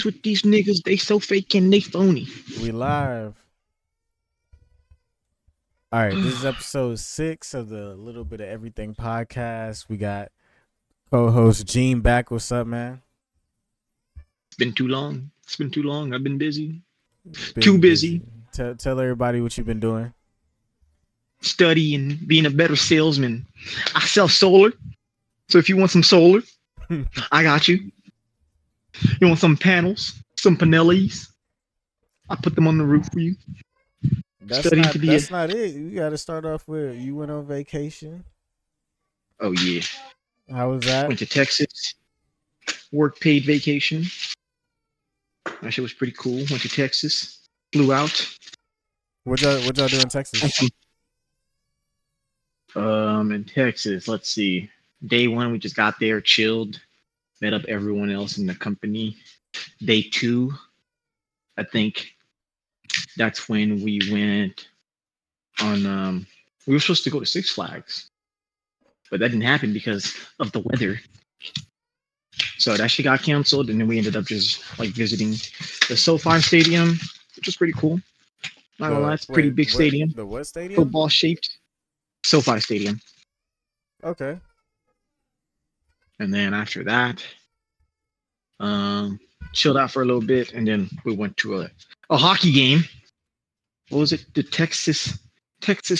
with these niggas. They so fake and they phony. We live. All right, this is episode 6 of the Little Bit of Everything podcast. We got co-host Gene back. What's up, man? It's been too long. It's been too long. I've been busy. Too Been busy. busy Tell everybody what you've been doing. studying, being a better salesman. I sell solar. So if you want some solar, I got you. You want some panels, some panellis? I put them on the roof for you. That's Studying to not be a. that's not it. You got to start off with you went on vacation. Oh yeah. How was that? Went to Texas. Work paid vacation. That shit was pretty cool. Went to Texas. Flew out. What y'all do in Texas? In Texas, let's see. Day one, we just got there, chilled, met up everyone else in the company. Day two, I think that's when we went on. We were supposed to go to Six Flags, but that didn't happen because of the weather. So that shit got canceled, and then we ended up just like visiting the SoFi Stadium, which was pretty cool. Not gonna lie, it's a pretty big What stadium, the what stadium? football shaped. SoFi Stadium. Okay. And then after that, chilled out for a little bit, and then we went to a hockey game. What was it? The Texas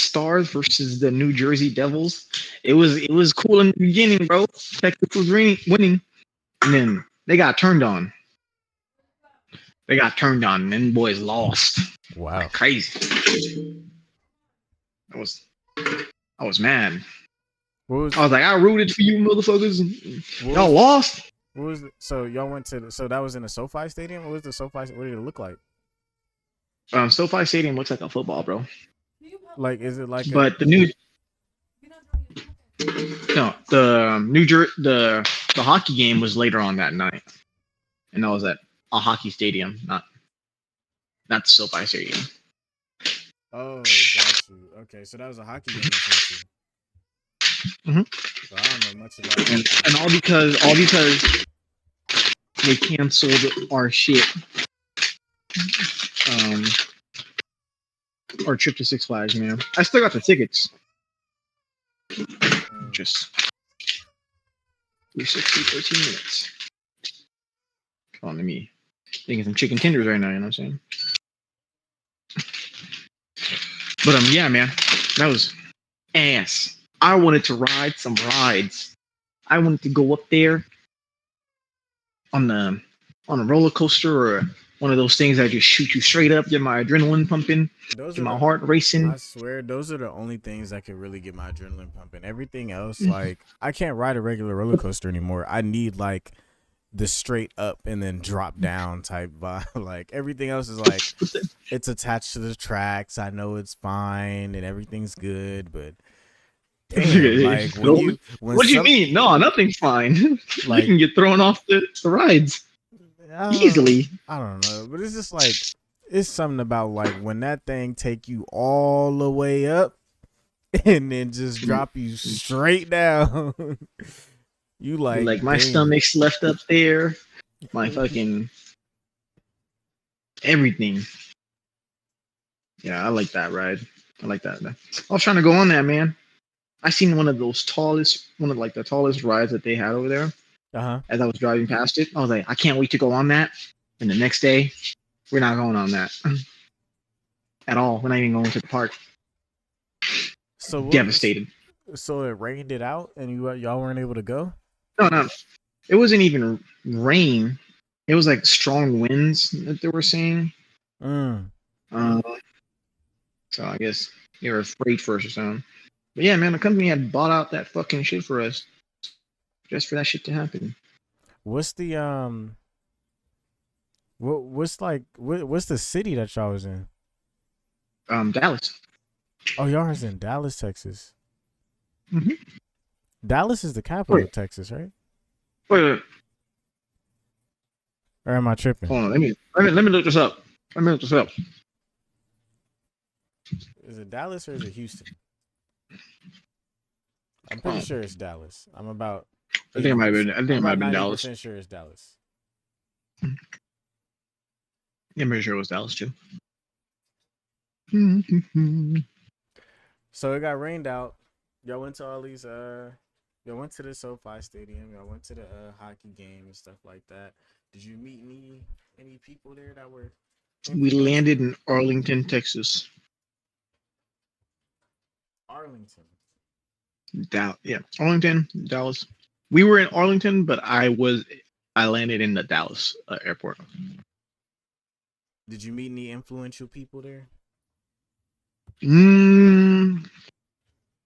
Stars versus the New Jersey Devils. It was cool in the beginning, bro. Texas was winning, and then they got turned on. They got turned on, and then boys lost. Wow. Like crazy. I was mad. I was like, I rooted for you, motherfuckers. Y'all lost. So y'all went to so that was in the SoFi Stadium? What was the SoFi? What did it look like? SoFi Stadium looks like a football, bro. Like, is it like? But the new no, the New Jersey the hockey game was later on that night, and that was at a hockey stadium, not the SoFi Stadium. Oh, got you. Okay, so that was a hockey game. Mm-hmm. So I don't know much about it. And all because they canceled our shit. Our trip to Six Flags, man. I still got the tickets. Just 360, 13 minutes. Come on to me. Thinking some chicken tenders right now, you know what I'm saying? But yeah, man, that was ass. I wanted to ride some rides. I wanted to go up there on a roller coaster or one of those things that just shoot you straight up, get my adrenaline pumping, get my heart racing. I swear, those are the only things that can really get my adrenaline pumping. Everything else, like, I can't ride a regular roller coaster anymore. I need like the straight up and then drop down type vibe. Like, everything else is like it's attached to the tracks. I know it's fine and everything's good, but damn, like what do you mean? No, nothing's fine. Like, you can get thrown off the rides easily. I don't know, but it's just like it's something about like when that thing take you all the way up and then just drop you straight down. You like my stomach's left up there, my fucking everything. Yeah, I like that ride. I like that. I was trying to go on that, man. I seen one of the tallest rides that they had over there. As I was driving past it, I was like, I can't wait to go on that. And the next day, we're not going on that at all. We're not even going to the park. So devastated. So it rained it out, and y'all weren't able to go. No, it wasn't even rain. It was like strong winds that they were saying. So I guess they were afraid for us or something. But yeah, man, the company had bought out that fucking shit for us, just for that shit to happen. What's the what's the city that y'all was in? Dallas. Oh, y'all was in Dallas, Texas. Mm-hmm. Dallas is the capital of Texas, right? Wait. Or am I tripping? Hold on, let me look this up. Is it Dallas or is it Houston? I'm pretty sure it's Dallas. I think it might have been Dallas. I'm sure it's Dallas. Yeah, I'm pretty sure it was Dallas too. Mm-hmm. So it got rained out. Y'all went to all these y'all went to the SoFi Stadium, y'all went to the hockey game and stuff like that. Did you meet any people there that were We landed influential? in Arlington, Texas. Arlington. Yeah, Arlington, Dallas. We were in Arlington, but I landed in the Dallas airport. Did you meet any influential people there?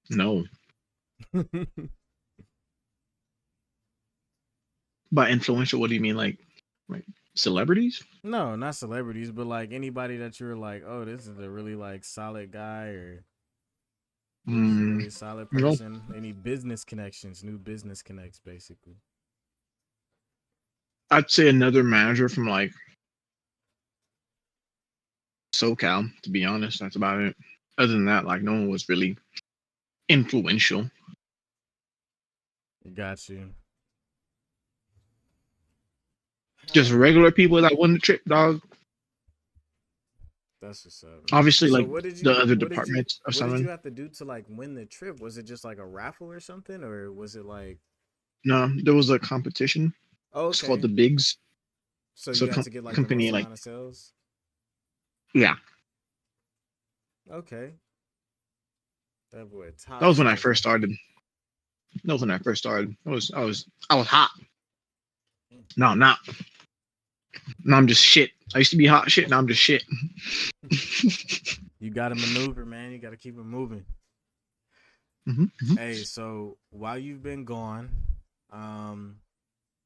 No. By influential, what do you mean? Like celebrities? No, not celebrities, but like anybody that you were like, oh, this is a really like solid guy, or this is a really solid No. person. Any business connections, new business connects, basically. I'd say another manager from like SoCal, to be honest. That's about it. Other than that, like no one was really influential. Got you. Just regular people that won the trip, dog. That's what's up, man. Obviously, So like what did you the other what did you departments of what did you something. have to do to like win the trip? Was it just like a raffle or something, or was it like No, there was a competition. oh, It's called the okay? Bigs. So So you had to get like the company most like amount of sales? yeah. Okay. That boy That top was when I first salesman. started. That was when I first started. I was hot. No, not. No, I'm just shit. I used to be hot shit. Now I'm just shit. You gotta maneuver, man. You gotta keep it moving. Mm-hmm. Hey, so while you've been gone, um,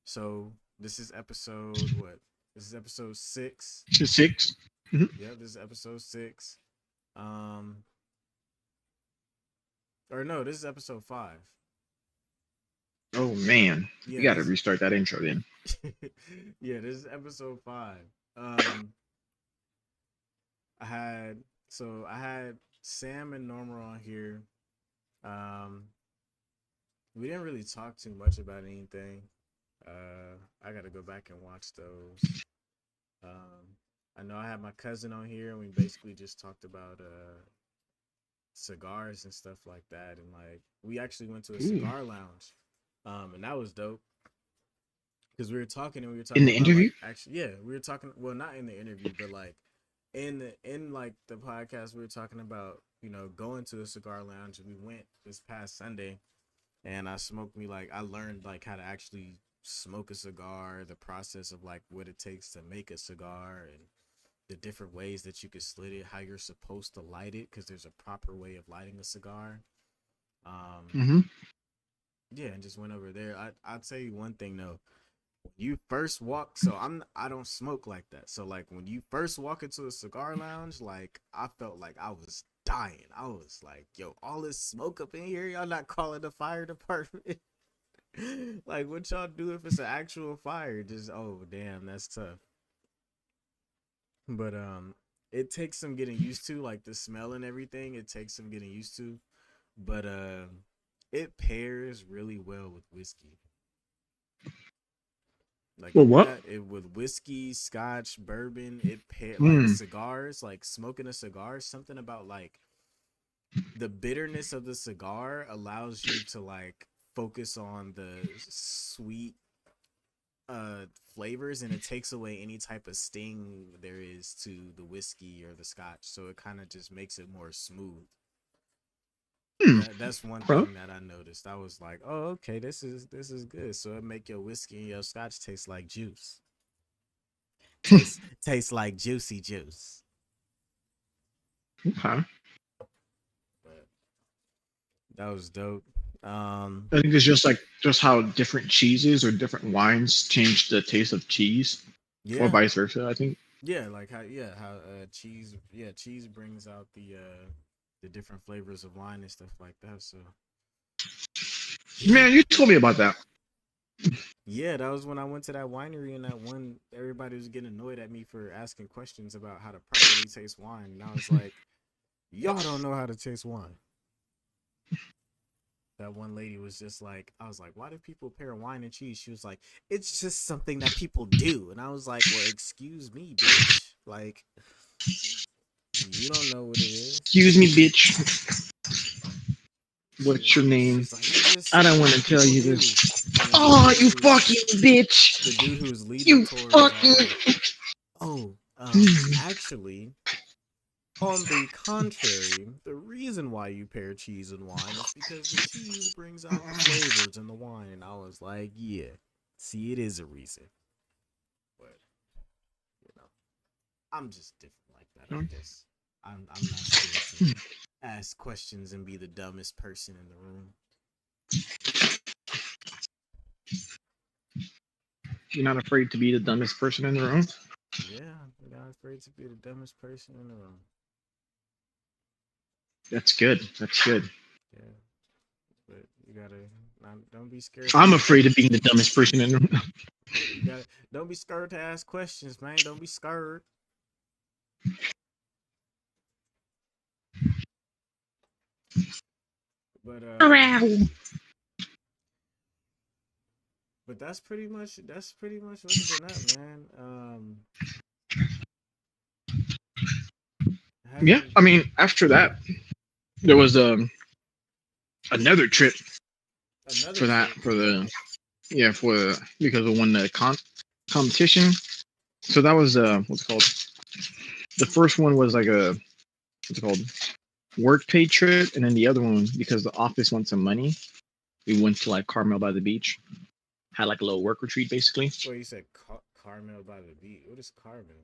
so this is episode what? This is episode 6. 6. Mm-hmm. Yeah, this is episode 6. Um, or no, this is episode 5. Oh man, you Yeah, got to this restart that intro then. yeah, this is episode 5. Um, I had Sam and Norma on here. Um, we didn't really talk too much about anything. I got to go back and watch those. I know I had my cousin on here, and we basically just talked about cigars and stuff like that, and like we actually went to a Ooh. cigar lounge, and that was dope because we were In talking the about interview? like actually yeah we were talking well not in the interview but like in like the podcast we were talking about going to a cigar lounge. We went this past Sunday, and I learned like how to actually smoke a cigar, the process of like what it takes to make a cigar, and the different ways that you could slit it, how you're supposed to light it, because there's a proper way of lighting a cigar. Um, Mm-hmm. yeah, and just went over there. I'll tell you one thing though. You first walk, I don't smoke like that. So like when you first walk into a cigar lounge, like I felt like I was dying. I was like, yo, all this smoke up in here, y'all not calling the fire department? Like what y'all do if it's an actual fire? Just oh damn, that's tough. But it takes some getting used to, like the smell and everything. It takes some getting used to, but it pairs really well with whiskey. Like Well, if you what? got it with whiskey, scotch, bourbon, it pair like Mm. cigars, like smoking a cigar, something about like the bitterness of the cigar allows you to like focus on the sweet flavors, and it takes away any type of sting there is to the whiskey or the scotch, so it kind of just makes it more smooth. Hmm. That's one Huh? thing that I noticed. I was like, oh okay, this is good. So it make your whiskey and your scotch taste like juice. Tastes like juicy juice. Okay. But that was dope. I think it's just how different cheeses or different wines change the taste of cheese, or Yeah, vice versa. I think. yeah, like how cheese brings out the different flavors of wine and stuff like that. So Man, you told me about that. yeah, that was when I went to that winery, and that one everybody was getting annoyed at me for asking questions about how to properly taste wine, and I was like, y'all don't know how to taste wine. That one lady was just like, I was like, why do people pair wine and cheese? She was like, it's just something that people do. And I was like, well, excuse me, bitch. Like, you don't know what it is. Excuse me, bitch. What's your name? She's like, you just I don't said want to what tell people you do. this. And then Oh, you fucking the bitch. dude who was leading the You tour was all fucking. like, oh, actually, on the contrary, the reason why you pair cheese and wine is because the cheese brings out the flavors in the wine. And I was like, yeah, see, it is a reason. But, you know, I'm just different like that, I guess. I'm not scared to ask questions and be the dumbest person in the room. You're not afraid to be the dumbest person in the room? Yeah, I'm not afraid to be the dumbest person in the room. That's good. That's good. Yeah, but you gotta don't be scared. I'm afraid of being the dumbest person in the room. You gotta don't be scared to ask questions, man. Don't be scared. But but that's pretty much what's been up, man. Yeah, Haven't I mean, after that, there was another trip another for that trip. for the because of one competition. So that was what's it called? The first one was like a what's it called? Work paid trip, and then the other one because the office wants some money. We went to like Carmel by the beach, had like a little work retreat basically. Well, you said Carmel by the beach. What is Carmel?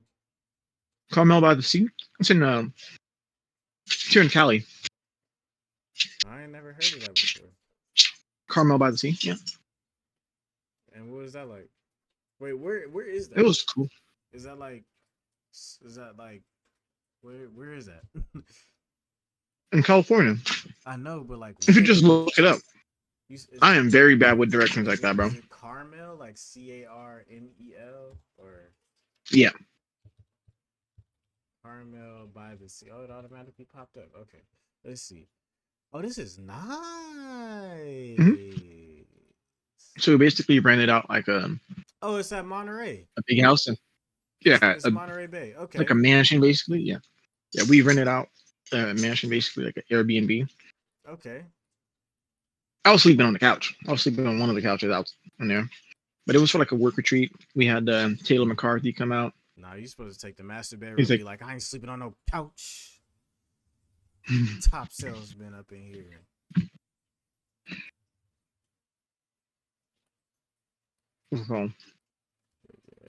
Carmel by the sea. It's in it's here in Cali. I ain't never heard of that before. Carmel by the sea. Yeah, And what is that like? Wait, where is it that? was cool. Is that like where is that? In California. I know, but like If you just where? look it up, I am very bad with directions like that, bro. Is it Carmel like Carmel or Yeah. Carmel by the sea? Oh, it automatically popped up. Okay, let's see. Oh, this is nice. So we basically rented out like Oh, it's at Monterey. a big house and yeah, It's Monterey Bay. Okay. like a mansion basically. Yeah, yeah. We rented out a mansion basically like an Airbnb. Okay. I was sleeping on the couch. I was sleeping on one of the couches out in there, but it was for like a work retreat. We had Taylor McCarthy come out. Nah, you supposed to take the master bedroom He's and be like, like, I ain't sleeping on no couch. Top salesman up in here.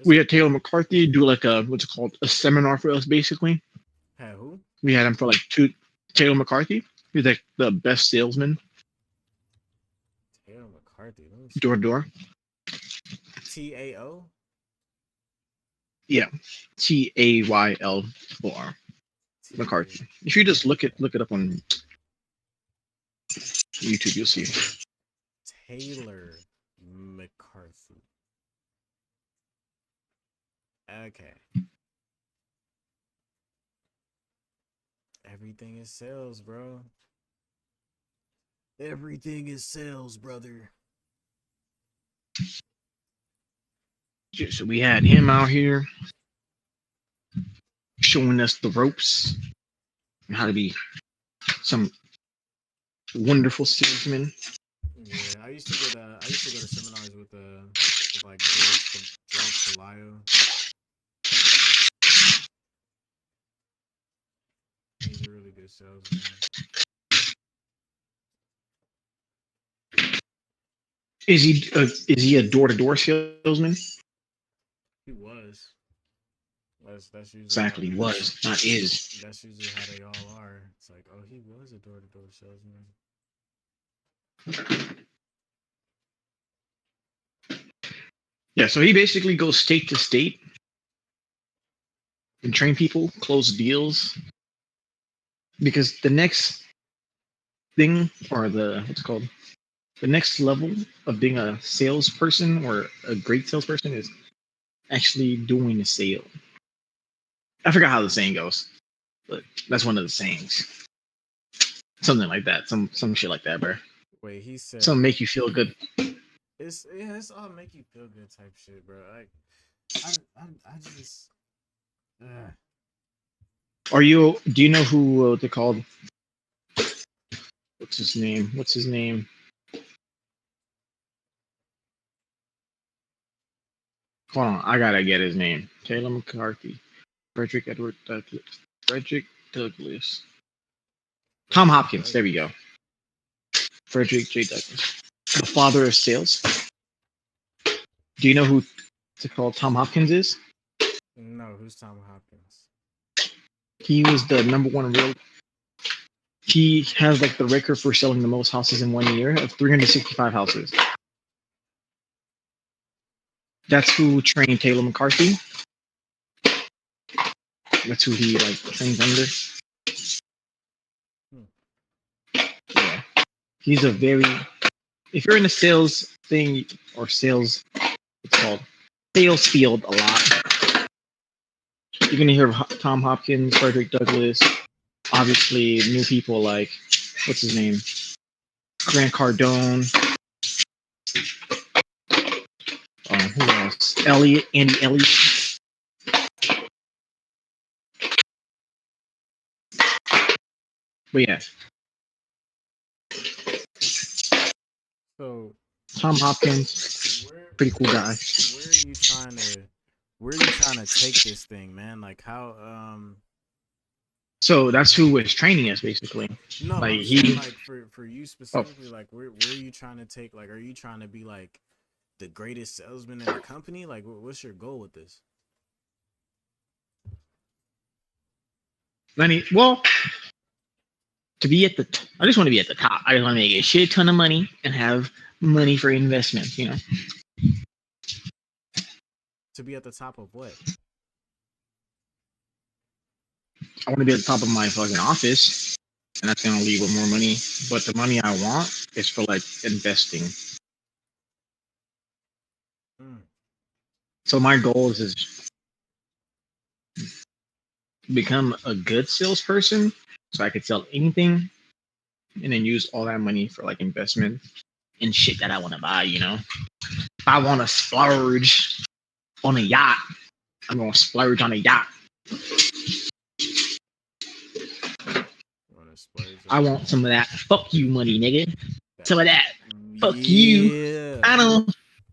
we had Taylor McCarthy do like a what's it called a seminar for us basically. Hey, who? We had him for like two. Taylor McCarthy. He's like the best salesman. Taylor McCarthy. Door to door. TAO? Yeah. TAYLOR. McCarthy. If you just look it up on YouTube, you'll see. Taylor McCarthy. Okay. Everything is sales, bro. Everything is sales, brother. So we had him out here showing us the ropes and how to be some wonderful salesman. Yeah, I used to go to seminars with like George Palayo. He's a really good salesman. Is he a door to door salesman? He was. That's usually Exactly, was not is. That's usually how they all are. It's like, oh, he was a door to door salesman. Yeah, so he basically goes state to state and train people, close deals. Because the next thing, or what's it called? The next level of being a salesperson or a great salesperson is actually doing a sale. I forgot how the saying goes, but that's one of the sayings. Something like that. Some shit like that, bro. Wait, he said something make you feel good. It's all make you feel good type shit, bro. Like I just Are you? Do you know who they're called? What's his name? What's his name? Hold on, I gotta get his name. Taylor McCarthy, Frederick Edward Douglass, Frederick Douglass, Tom Hopkins. There we go. Frederick J. Douglass, the father of sales. Do you know who it's called Tom Hopkins is? No, who's Tom Hopkins? He was the number one real. He has like the record for selling the most houses in 1 year of 365 houses. That's who trained Taylor McCarthy. That's who he like trains under. Yeah, he's a very. If you're in the sales thing or sales, it's called sales field a lot. You're gonna hear of Tom Hopkins, Frederick Douglass, obviously new people like what's his name, Grant Cardone. Who else? Andy Elliott. But yeah, So Tom Hopkins, pretty cool guy. where are you trying to take this thing, man? Like how So that's who was training us basically. no, Like I'm saying he. like for you Oh, specifically, like where are you trying to take, like are you trying to be like the greatest salesman in the company? Like what's your goal with this? well, to be at the, I just want to be at the top. I just want to make a shit ton of money and have money for investments. You know, To be at the top of what? I want to be at the top of my fucking office, and that's gonna leave with more money. But the money I want is for like investing. Mm. So my goal is become a good salesperson, so I could sell anything, and then use all that money for like investment and shit that I want to buy. You know, if I want to splurge on a yacht, I'm gonna splurge on a yacht. Wanna splurge I on want some of that fuck you money, nigga. that? Some of that fuck you. Yeah.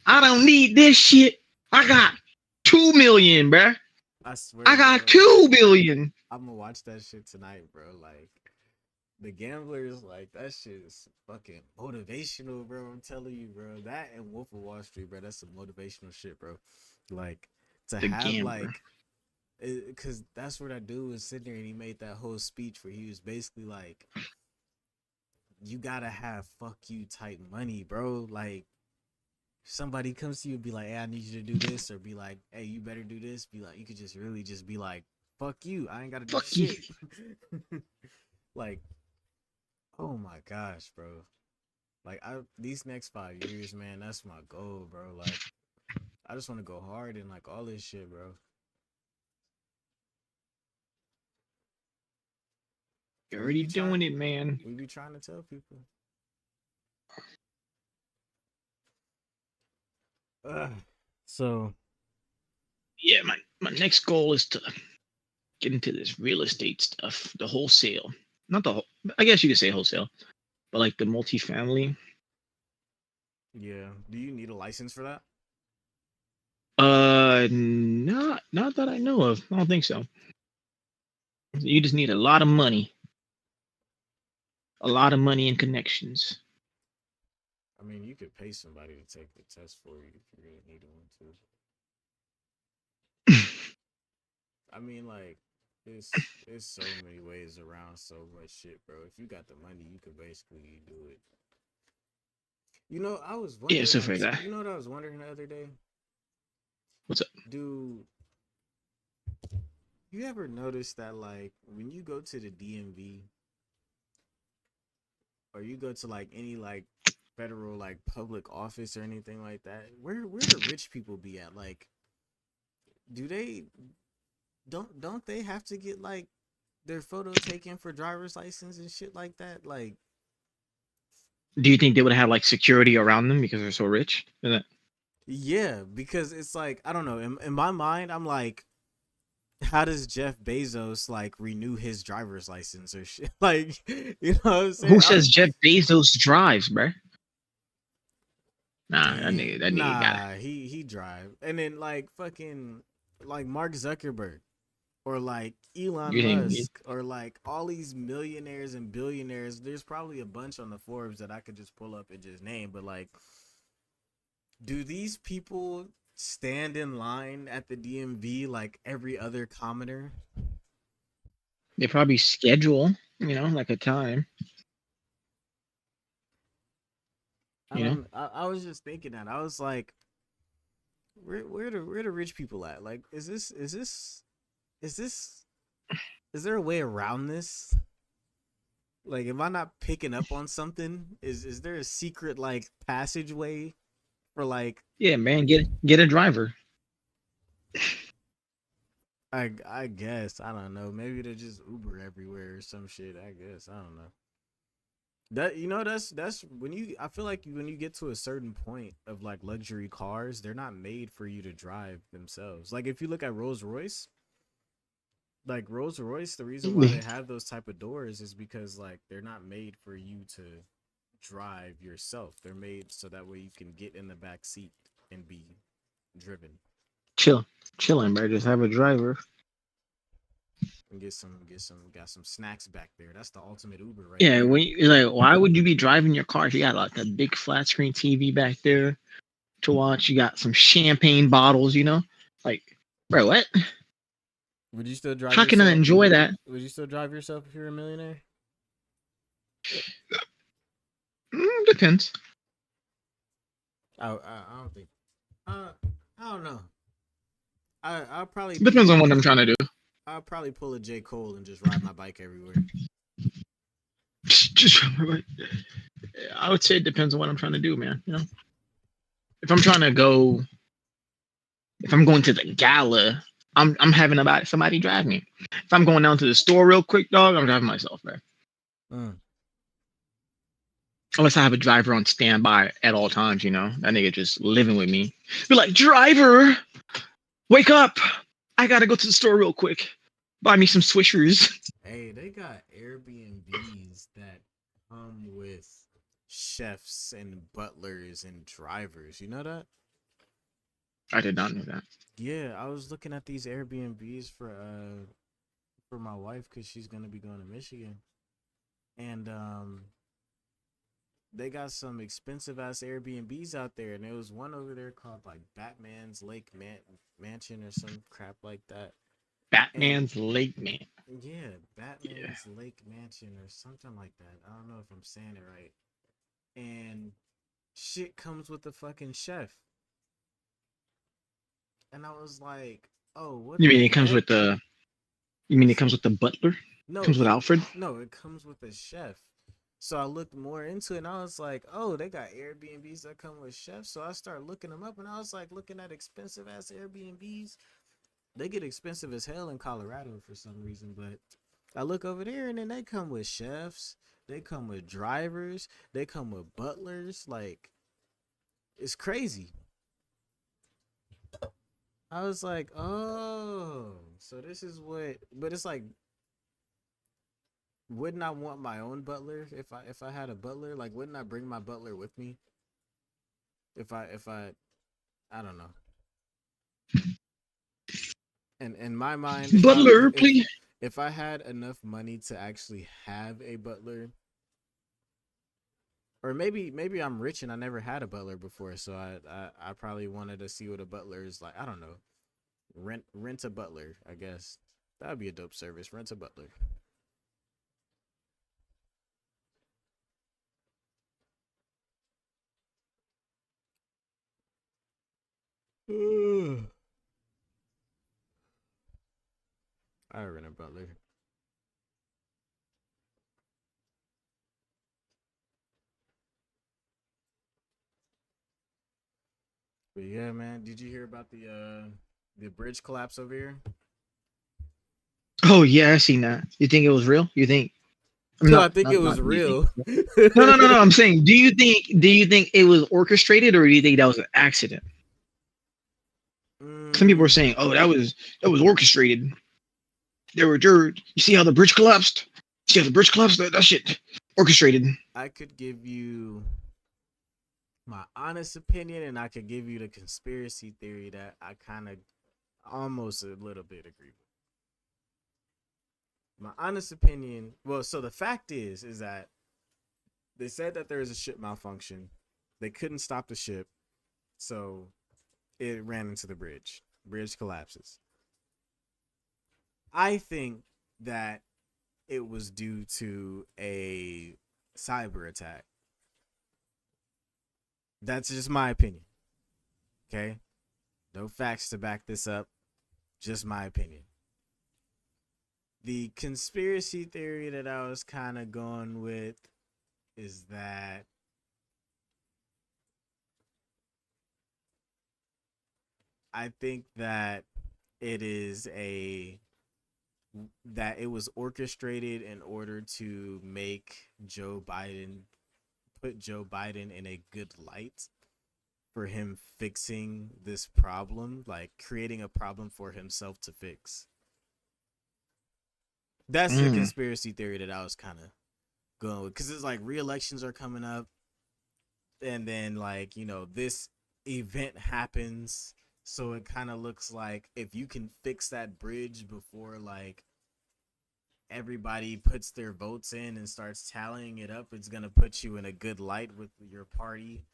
I don't need this shit. I got 2 million, bruh. I swear, I got bro. 2 billion. I'm gonna watch that shit tonight, bro. Like the gamblers, like that shit is fucking motivational, bro. I'm telling you, bro. That and Wolf of Wall Street, bro. That's some motivational shit, bro. Like to The have gambler. like, because that's what I do was sitting there and he made that whole speech where he was basically like, you gotta have fuck you type money, bro. Like somebody comes to you and be like, hey, I need you to do this, or be like, hey, you better do this. Be like, you could just really just be like, fuck you. I ain't gotta do Fuck you. shit. Like, oh my gosh, bro. Like these next 5 years, man, that's my goal, bro. Like I just want to go hard in like all this shit, bro. You're We already be trying, doing it, man. we be trying to tell people. Ugh. So Yeah, my next goal is to get into this real estate stuff, the wholesale. Not the whole, I guess you could say wholesale, but like the multifamily. yeah, do you need a license for that? Not that I know of. I don't think so. You just need a lot of money and connections. I mean, you could pay somebody to take the test for you if you really need one to. I mean, like, it's so many ways around so much shit, bro. If you got the money, you could basically do it. You know, I was Yeah, wondering, stuff like, like that. you know what I was wondering the other day? What's up? Do you ever notice that, like, when you go to the DMV or you go to like any like federal like public office or anything like that, where the rich people be at? Like, do they don't they have to get like their photo taken for driver's license and shit like that? Like, Do you think they would have like security around them because they're so rich? yeah, because it's like I don't know. In my mind, I'm like, how does Jeff Bezos like renew his driver's license or shit? Like, you know what I'm saying? Who says Jeff Bezos drives, bruh? Nah, that nigga got it. Nah, he drive. And then like fucking like Mark Zuckerberg or like Elon You think Musk or like all these millionaires and billionaires. There's probably a bunch on the Forbes that I could just pull up and just name, but like, do these people stand in line at the DMV like every other commoner? they probably schedule, like a time, I you know? don't. I was just thinking that. I was like, where the rich people at? Like, is this is there a way around this? Like, am I not picking up on something? Is there a secret like passageway for like Yeah, man, get a driver. I guess I don't know. Maybe they're just Uber everywhere or some shit. I guess I don't know. That that's when you I feel like when you get to a certain point of like luxury cars, they're not made for you to drive themselves. Like if you look at Rolls Royce, like Rolls Royce, the reason why they have those type of doors is because like they're not made for you to drive yourself. They're made so that way you can get in the back seat and be driven Chilling, bro. Just have a driver. and got some snacks back there. That's the ultimate Uber right Yeah, there. when you, like, why would you be driving your car if you got like a big flat screen TV back there to watch? You got some champagne bottles, like, bro, what? Would you still drive How can I yourself? enjoy that? Would you still drive yourself if you're a millionaire? Depends. I don't think. I don't know. I'll probably Depends be. on what I'm trying to do. I'll probably pull a J. Cole and just ride my bike everywhere. Just, I would say it depends on what I'm trying to do, man. If I'm trying to go, if I'm going to the gala, I'm having about somebody drive me. If I'm going down to the store real quick, dog, I'm driving myself, man. Unless I have a driver on standby at all times, that nigga just living with me. Be like, driver, wake up! I gotta go to the store real quick. Buy me some Swishers. Hey, they got Airbnbs that come with chefs and butlers and drivers. You know that? I did not know that. Yeah, I was looking at these Airbnbs for my wife because she's gonna be going to Michigan, and they got some expensive ass Airbnbs out there, and there was one over there called like Batman's Lake Mansion or some crap like that. Batman's Lake Man. Yeah, Batman's Lake Mansion or something like that. I don't know if I'm saying it right. And shit comes with a fucking chef. And I was like, oh, what You the mean it comes heck? with the? You mean it comes with the butler? No, Comes with Alfred? No, it comes with a chef. So I looked more into it and I was like, oh, they got Airbnbs that come with chefs. So I started looking them up and I was like looking at expensive ass Airbnbs. They get expensive as hell in Colorado for some reason, but I look over there and then they come with chefs, they come with drivers, they come with butlers. Like, it's crazy. I was like, oh, so this is what, but it's like, wouldn't I want my own butler if I had a butler? Like, wouldn't I bring my butler with me? If I I don't know. And in my mind, Butler, please. if I had enough money to actually have a butler, or maybe I'm rich and I never had a butler before, so I probably wanted to see what a butler is like. I don't know. Rent a butler, I guess. That would be a dope service. Rent a butler. I rent a butler. But yeah, man, did you hear about the bridge collapse over here? Oh yeah, I seen that. You think it was real? You think? No, No, I think it was not. real. No. I'm saying, do you think it was orchestrated, or do you think that was an accident? Some people are saying, oh, that was orchestrated. You see how the bridge collapsed? See how the bridge collapsed? That shit orchestrated. I could give you my honest opinion, and I could give you the conspiracy theory that I kind of almost a little bit agree with. My honest opinion, well, so the fact is that they said that there is a ship malfunction. They couldn't stop the ship, so it ran into the bridge. Bridge collapses. I think that it was due to a cyber attack. That's just my opinion. Okay? No facts to back this up. Just my opinion. The conspiracy theory that I was kind of going with is that I think that it is a that it was orchestrated in order to make Joe Biden put Joe Biden in a good light for him fixing this problem, like creating a problem for himself to fix. That's the Mm. conspiracy theory that I was kind of going with, because it's like re-elections are coming up, and then like this event happens, so it kind of looks like if you can fix that bridge before like everybody puts their votes in and starts tallying it up, it's gonna put you in a good light with your party.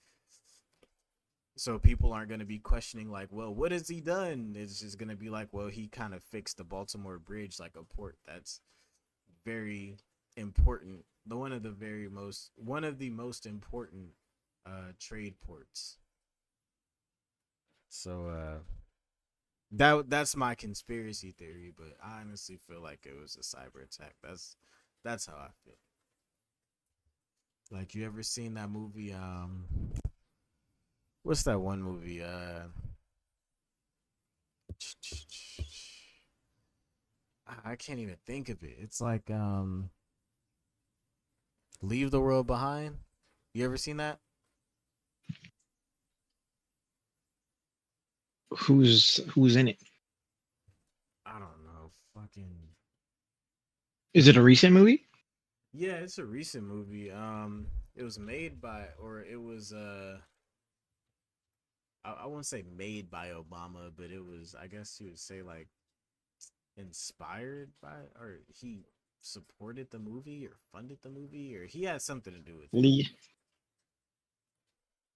So people aren't gonna be questioning like, well, what has he done? It's just gonna be like, well, he kind of fixed the Baltimore Bridge, like a port that's very important. One of the most important trade ports. So that's my conspiracy theory, but I honestly feel like it was a cyber attack. That's how I feel. Like, you ever seen that movie? What's that one movie? I can't even think of it. It's like Leave the World Behind. You ever seen that? Who's in it? I don't know. Fucking Is it a recent movie? yeah, it's a recent movie. It was made by, or it was I won't say made by Obama, but it was, I guess you would say, like, inspired by, or he supported the movie or funded the movie, or he had something to do with it. Leave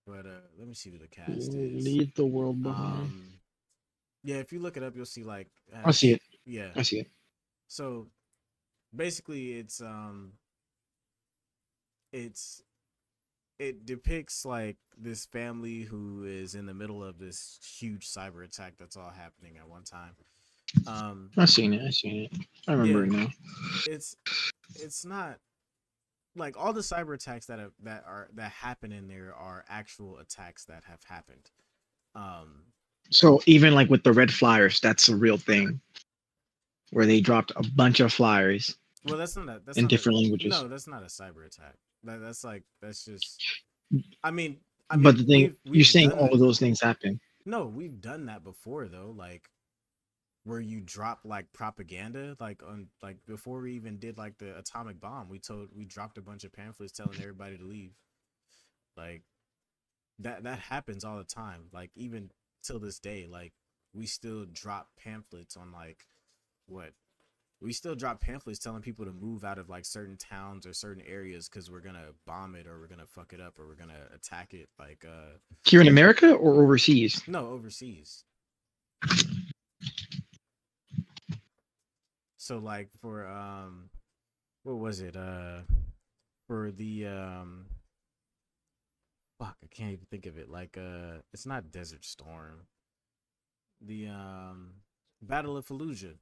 But let me see who the cast is. leave the world behind. Um, yeah, if you look it up, you'll see like I see has it. yeah. I see it. So basically, it's it depicts like this family who is in the middle of this huge cyber attack that's all happening at one time. Um, I seen it. I seen it. I remember yeah, it now. it's it's not like all the cyber attacks that happen in there are actual attacks that have happened. Um, So even like with the red flyers, that's a real thing where they dropped a bunch of flyers well, that's in not a different languages. no, that's not a cyber attack. That's like that's just. I mean, But the thing you're we've saying done all that. of those things happen. No, we've done that before though. Like where you drop like propaganda, like on like before we even did like the atomic bomb, we dropped a bunch of pamphlets telling everybody to leave. Like that happens all the time. Like even till this day, like we still drop pamphlets on like what we still drop pamphlets telling people to move out of like certain towns or certain areas because we're gonna bomb it or we're gonna fuck it up or we're gonna attack it. Like Here in America or overseas? no, overseas. So like for what was it? For the fuck, I can't even think of it. Like it's not Desert Storm. The Battle of Fallujah.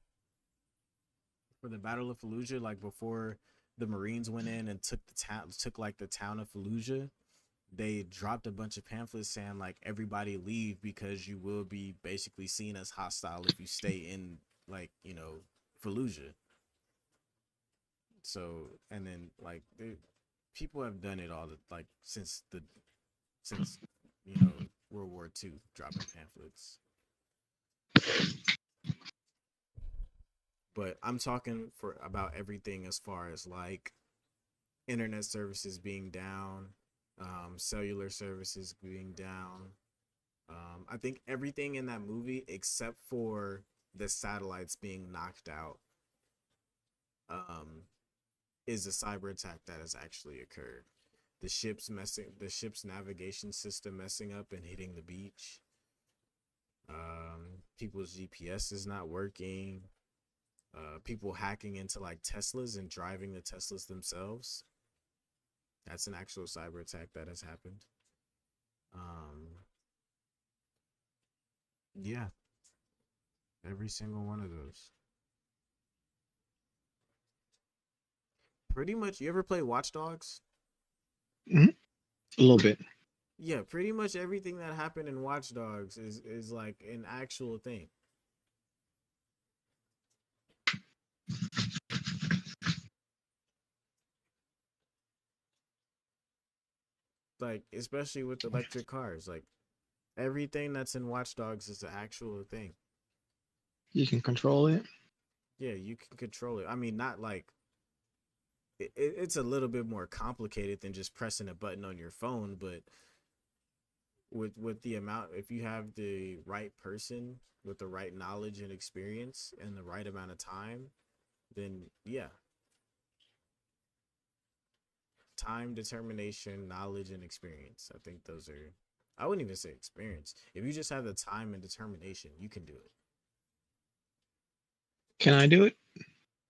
For the Battle of Fallujah, like before the Marines went in and took like the town of Fallujah, they dropped a bunch of pamphlets saying like everybody leave because you will be basically seen as hostile if you stay in like Fallujah. So and then like people have done it all like since World War II, dropping pamphlets. But I'm talking for about everything as far as like internet services being down, cellular services being down. I think everything in that movie except for the satellites being knocked out um, is a cyber attack that has actually occurred. The ship's navigation system messing up and hitting the beach. People's GPS is not working. People hacking into like Teslas and driving the Teslas themselves. That's an actual cyber attack that has happened. Yeah, every single one of those. Pretty much. You ever play Watch Dogs? Mhm. A little bit. Yeah, pretty much everything that happened in Watch Dogs is like an actual thing. Like especially with electric cars, like everything that's in Watch Dogs is an actual thing. You can control it. Yeah, you can control it. I mean, not like it's a little bit more complicated than just pressing a button on your phone, but with the amount, if you have the right person with the right knowledge and experience and the right amount of time, then yeah, time, determination, knowledge, and experience. I think those are. I wouldn't even say experience. If you just have the time and determination, you can do it. Can I do it?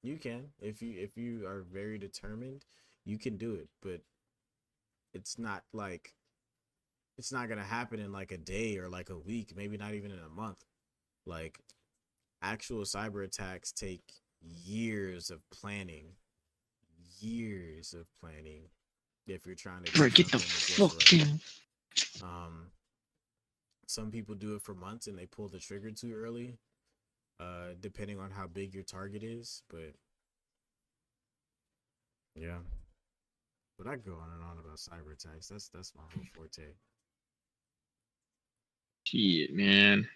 You can. If you are very determined, you can do it. But it's not like it's not gonna happen in like a day or like a week, maybe not even in a month. Like actual cyber attacks take years of planning, years of planning. If you're trying to do Bro, get the something just right, fucking. um, some people do it for months and they pull the trigger too early, depending on how big your target is. But yeah, but I go on and on about cyber attacks. That's my whole forte. Shit, man.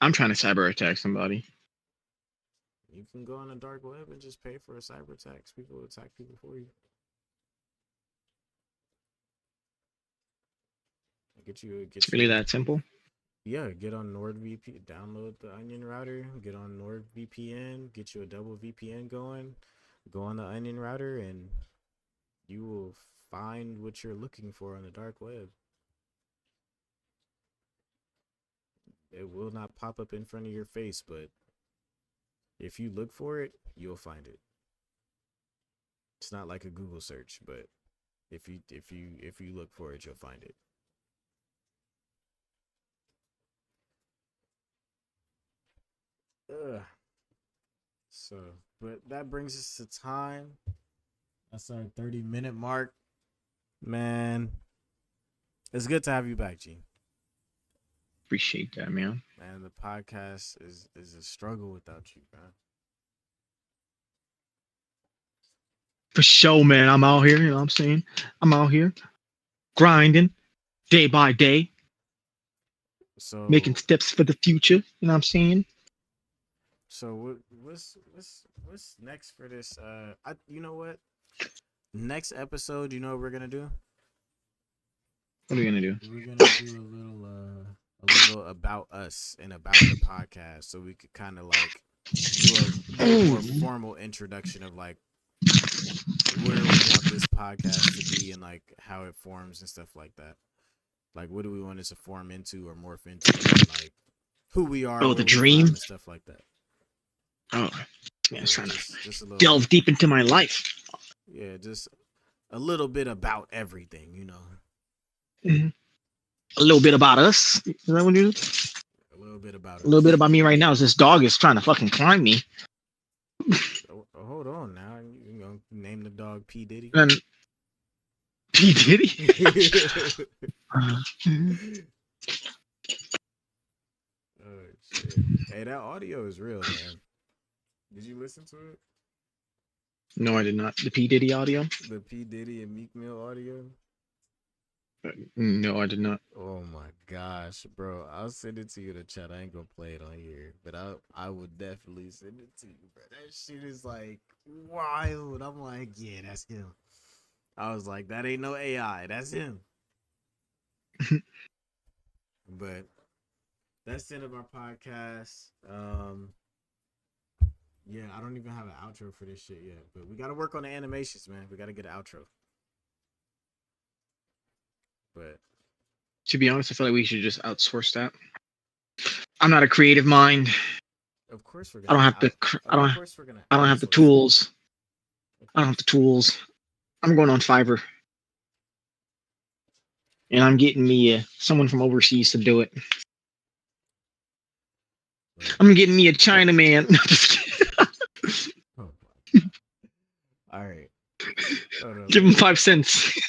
I'm trying to cyber attack somebody. You can go on the dark web and just pay for a cyber attacks. People will attack people for you. It's Get really you. that simple. Yeah, get on NordVPN, download the Onion router, get on NordVPN, get you a double VPN going, go on the Onion router, and you will find what you're looking for on the dark web. It will not pop up in front of your face, but if you look for it, you'll find it. It's not like a Google search, but if you look for it, you'll find it. Ugh. So, but that brings us to time. That's our 30-minute mark. Man, it's good to have you back, G. Appreciate that, man. Man, the podcast is a struggle without you, man. For sure, man. I'm out here. You know what I'm saying? I'm out here grinding day by day, making So, steps for the future. You know what I'm saying? what's next for this? You know what? Next episode, you know what we're gonna do? What are we gonna do? We're gonna do a little about us and about the podcast, so we could kind of like do a little more Ooh, formal introduction of like where we want this podcast to be and like how it forms and stuff like that. Like, what do we want it to form into or morph into, and like who we are, oh, where the we from, dream. and stuff like that. Oh, man, Yeah, it's trying to just a little, delve deep into my life. yeah, just a little bit about everything, you know, Mhm. A little bit about us. Is that what it is? a little bit about A little bit us. about me right now is this dog is trying to fucking climb me. Hold on now, you know, name the dog P Diddy. And P Diddy. Oh shit! Hey, that audio is real, man. Did you listen to it? No, I did not. The P Diddy audio. The P Diddy and Meek Mill audio. No, I did not. Oh my gosh, bro! I'll send it to you in the chat. I ain't gonna play it on here, but I would definitely send it to you, bro. That shit is like wild. I'm like, yeah, that's him. I was like, that ain't no AI. That's him. But that's the end of our podcast. Yeah, I don't even have an outro for this shit yet, but we gotta work on the animations, man. We gotta get an outro. But To be honest, I feel like we should just outsource that. I'm not a creative mind. of course we're I gonna. don't have the. Of course we're gonna I don't have the outsource it. tools. I don't have the tools. I'm going on Fiverr, and I'm getting me someone from overseas to do it. Right. I'm getting me a Chinaman. No, just kidding. Oh my God. All right. Hold on, Give him 5 cents.